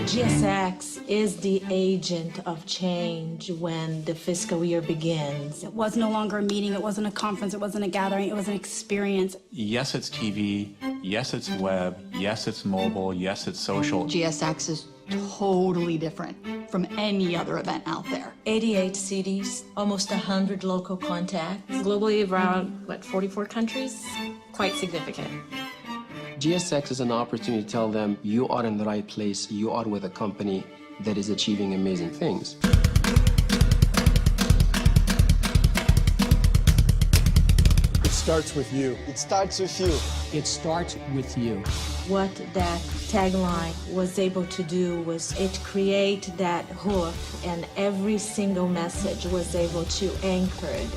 GSX is the agent of change when the fiscal year begins. It was no longer a meeting, it wasn't a conference, it wasn't a gathering, it was an experience. Yes, it's TV, yes, it's web, yes, it's mobile, yes, it's social. GSX is totally different from any other event out there. 88 cities, almost 100 local contacts. Globally around, 44 countries? Quite significant. GSX is an opportunity to tell them you are in the right place, you are with a company that is achieving amazing things. It starts with you. It starts with you. It starts with you. What that tagline was able to do was it create that hook, and every single message was able to anchor it.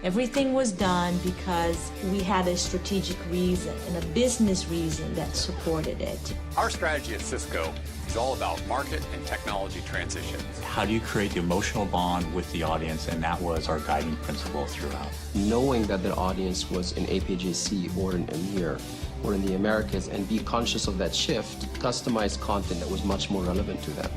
Everything was done because we had a strategic reason and a business reason that supported it. Our strategy at Cisco is all about market and technology transitions. How do you create the emotional bond with the audience? And that was our guiding principle throughout. Knowing that their audience was in APJC or in EMEA or in the Americas, and be conscious of that shift, customized content that was much more relevant to them.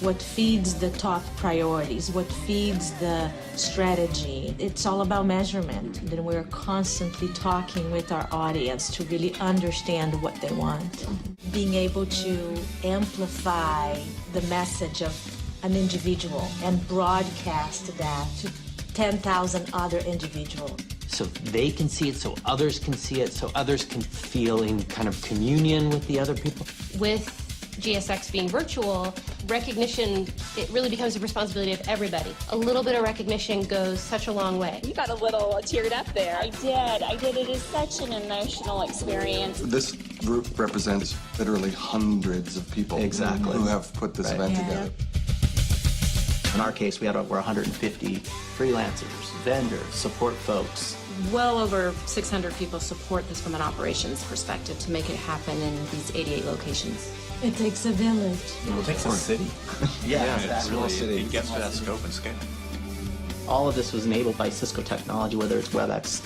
What feeds the top priorities, what feeds the strategy. It's all about measurement. Then we're constantly talking with our audience to really understand what they want. Being able to amplify the message of an individual and broadcast that to 10,000 other individuals. So they can see it, so others can see it, so others can feel in kind of communion with the other people. With GSX being virtual, recognition, it really becomes the responsibility of everybody. A little bit of recognition goes such a long way. You got a little teared up there. I did. It is such an emotional experience. This group represents literally hundreds of people who have put this event together. In our case, we had over 150 freelancers, vendors, support folks. Well over 600 people support this from an operations perspective to make it happen in these 88 locations. It takes a village. It takes a city. Yeah, It gets to that scope and scale. All of this was enabled by Cisco technology, whether it's WebEx,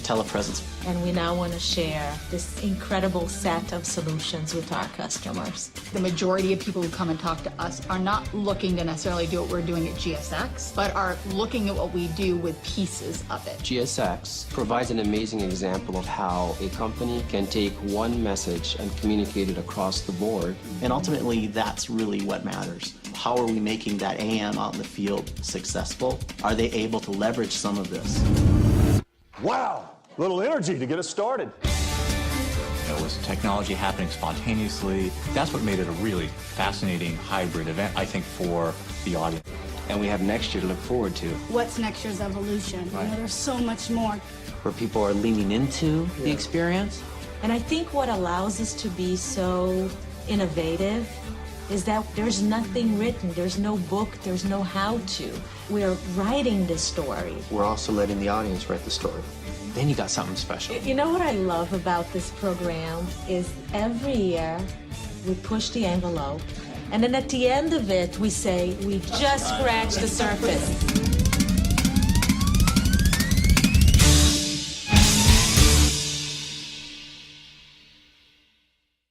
telepresence. And we now want to share this incredible set of solutions with our customers. The majority of people who come and talk to us are not looking to necessarily do what we're doing at GSX, but are looking at what we do with pieces of it. GSX provides an amazing example of how a company can take one message and communicate it across the board. And ultimately, that's really what matters. How are we making that AM out in the field successful? Are they able to leverage some of this? Wow, little energy to get us started. It was technology happening spontaneously. That's what made it a really fascinating hybrid event, I think, for the audience. And we have next year to look forward to. What's next year's evolution? Right. There's so much more. Where people are leaning into the experience. And I think what allows us to be so innovative is that there's nothing written, there's no book, there's no how-to. We're writing the story. We're also letting the audience write the story. Then you got something special. You know what I love about this program is every year we push the envelope, and then at the end of it we say, we just scratched the surface.